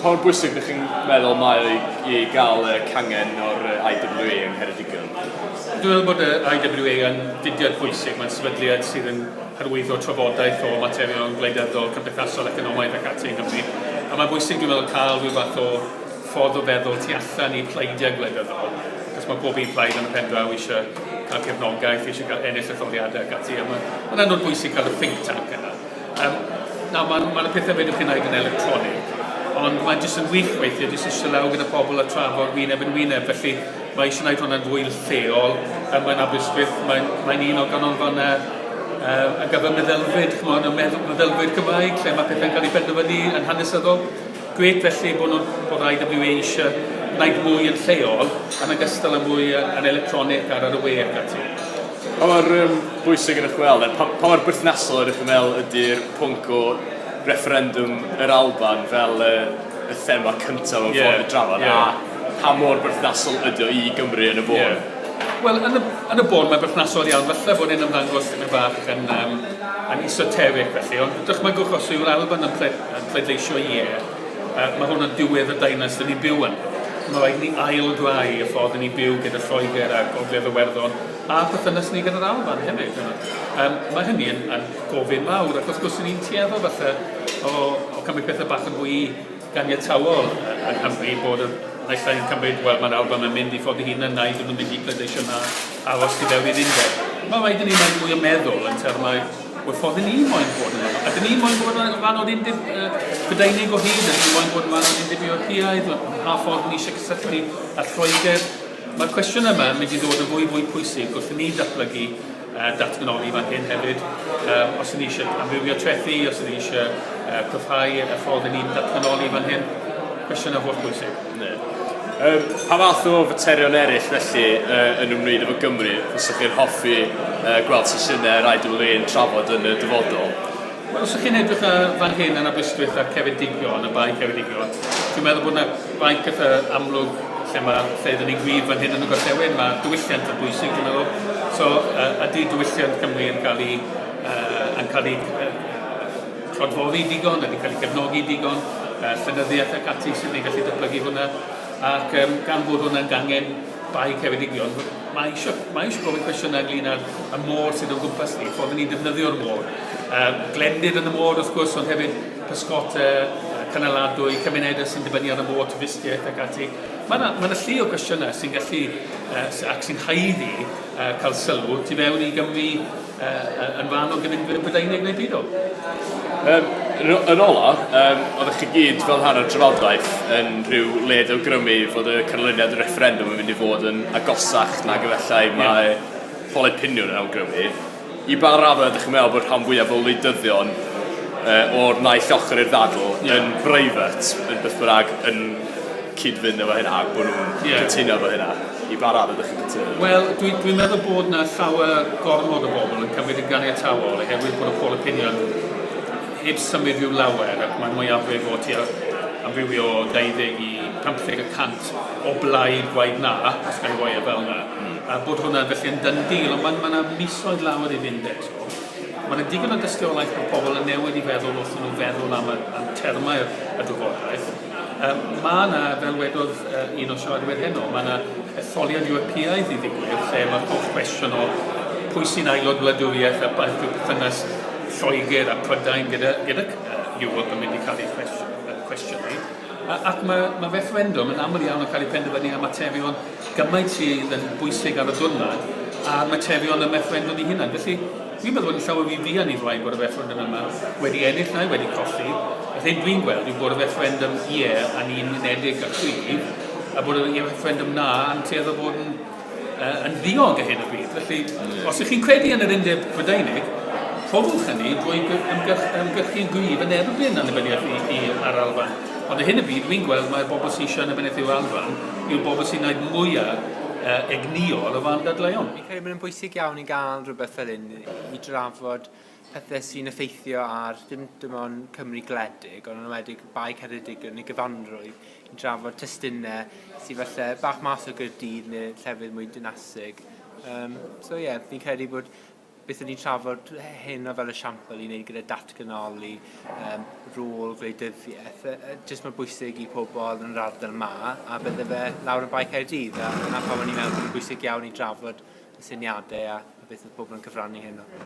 Pa mor bwysig ydych chi'n meddwl mae I gael cangen o'r IWA yng Ngheredigion? Dwi'n meddwl bod y IWA yn fudiad bwysig. Mae'n sefydliad sydd yn hyrwyddo trafodaeth o materion gwleidyddol, cymdeithasol, economaidd ac ati yng Nghymru. A mae'n bwysig dwi'n meddwl cael rhyw fath o ffordd o feddwl tu allan I pleidiau gwleidyddol. Cos mae pob un plaid yn y pen draw eisiau cael cefnogaeth, eisiau cael ennill etholiadau ac ati. Mae'n anodd bwysig cael y think tank yna. Mae'n y pethau fedrwch chi'n gwneud yn electronig. Ond mae'n jyst yn wych weithio, jyst eisiau law gyda pobl a trafod wyneb yn wyneb, felly mae eisiau gwneud hwnna'n fwy lleol, mae'n Aberystwyth, mae'n un o ganolfannau ar gyfer meddylfryd, y meddylfryd Cymraeg, lle mae pethau'n cael ei benderfynu yn hanesyddol. Gret felly bod IWA eisiau gwneud mwy yn lleol, yn ogystal â mwy yn electronig ar y we ac ati. Pa mor bwysig yn eich weld, pa mor berthnasol ydych chi'n meddwl ydy'r pwnc o refferendwm yr Alban fel y thema cyntaf o'n ffordd y drafod, a pa mor berthnasol ydy o I Gymru yn y bôn? Wel, yn y bôn mae'n berthnasol iawn, falle bod e'n ymddangos yn y bach yn esoteric felly, ond dychmygwch os yw'r Alban yn pleidleisio mae hwn yn diwedd y Deyrnas Unedig ni'n byw yn. Mae rhaid ni ail-grau y ffordd ni'n byw gyda Lloegr a Gogledd Iwerddon a perthynas ni gyda'r Alban hefyd. Mae hynny yn gofyn mawr, ac wrth gwrs ni'n tueddo falle o cymryd pethau bach yn fwy ganiatawol yng Nghymru bod naill ai'n cymryd, wel mae'r Alban yn mynd I ffordd I hun yn naid, yn mynd I pleidleisio na aros I fewn i'r undeb. Mae rhaid I ni mae'n mwy o meddwl yn termau o'r ffordd ni moyn bod yn a dyn ni moyn bod yn fan o'r undeb Prydeinig o hyd, a ni moyn bod yn fan o'r undeb Ewropeaidd, a ffordd ni eisiau cysylltu â Lloegr. Mae'r cwestiwn yma yn mynd I ddod yn fwy pwysig wrth I ni datblygu datganoli fan hyn hefyd. Os ni eisiau amrywio trethu, os ni eisiau cryfhau y ffordd ni'n datganoli fan hyn. Cwestiwn holl bwysig. Pa fath o faterion eraill felly yn ymwneud efo Gymru fysych chi'n hoffi gweld sesiynau IWA yn trafod yn y dyfodol? Wel, os ydych chi'n edrych fan hyn yn Aberystwyth a Ceredigion, y Bae Ceredigion, dwi'n meddwl bod yna faint pethau amlwg lle ydyn ni'n gwif fan hyn yn y gorllewin, mae diwylliant yn bwysig, dwi'n meddwl. So, ydy diwylliant Cymru yn cael ei clodfoddi digon, ydy'n cael ei cefnogi digon, llenyddiaeth ac ati sydd ni'n gallu datblygu hwnna. Ac gan fod hwnna'n gangen Bae Ceredigion, mae eisiau gofyn cwestiynau ynglyn â'r môr sydd o'n gwmpas ni, ffordd ni'n defnyddio'r môr. Glendid yn y môr, wrth gwrs, ond hefyd pysgotau, canaladwy, cymunedau sy'n dibynnu ar y môr, tyfistiaeth ac ati. Mae yna llu o cwestiynau sy'n gallu ac sy'n haeddu cael sylw tu fewn I Gymru yn fan o gyfundryd Prydeinig neu byd o. Yn ola, oeddech chi gyd fel rhan o'r trafodaeth yn rhyw led awgrymu fod y canlyniad y refferendwm yn mynd I fod yn agosach nag efallai mae poled piniwn yn awgrymu. I ba raddau ydych chi'n meddwl bod rhan fwyaf o wleidyddion o'r naill ochr i'r ddadl yn breifat yn beth bynnag yn cyd-fynd efo hynna ac bod nhw'n cytuno efo hynna? I ba raddau ydych chi'n cytuno? Wel, dwi'n meddwl bod yna llawer gormod o bobl yn cymryd yn ganiatawol oherwydd bod y poled piniwn heb symud rhyw lawer, ac mae mwyafrif o tua amrywio 20 I 50% o blaid gwaith na, os gan I fwy fel yna, a bod hwnna felly yn dyndil, ond mae yna misoedd lawer I fynd eto. Mae yna digon o dystiolaeth bod pobl yn newid I feddwl wrth nhw feddwl am termau y drafodaeth. Mae yna, fel wedodd un o siaradwyr heno, mae yna etholiad Ewropeaidd I ddigwydd, lle mae'r holl cwestiwn o pwy sy'n aelod gwleidyddiaeth a beth yw perthynas Lloegr a Prydain gyda Ewrop yn mynd I cael ei cwestiynu. Ac mae refferendwm yn aml iawn yn cael ei penderfynu am materion gymaint sydd yn bwysig ar y diwrnod a'r materion y refferendwm I hunan. Felly, dwi'n meddwl bod yn llawer I fuan I ddweud bod y refferendwm yma wedi ennill neu wedi colli. Y hyn dwi'n gweld yw bod y refferendwm a'n unedig a chwif, a bod y refferendwm na yn tueddu bod yn ddiog y hyn o bryd. Felly, os ydych chi'n credu yn yr undeb Prydeinig, rhofwch hynny drwy ymgyrchu gryf yn erbyn annibyniaeth ar Alban. Ond y hyn y byd, dwi'n gweld mae'r bobl sy'n eisiau annibyniaeth i'w Alban yw'r bobl sy'n gwneud mwyaf egniol o fan dadleuon. Fi'n credu bod yn bwysig iawn I gael rhywbeth fel hyn I drafod pethau sy'n effeithio ar dim ond Cymru gledig, ond yn ymwedig Bae Ceredigion neu gyfanrwydd I drafod testunau sy'n falle bach mas o Gaerdydd neu llefydd mwy dynasig. Fi'n credu bod beth ni'n trafod hyn o fel esiampl i wneud gyda datganoli rôl gwleidyddiaeth. Jyst mae'n bwysig i pobl yn yr ardal yma, a bydde fe lawr yn Bae Ceredigion, a yna pan o'n i'n meddwl bod yn bwysig iawn i drafod y syniadau a beth oedd pobl yn cyfrannu hyn o.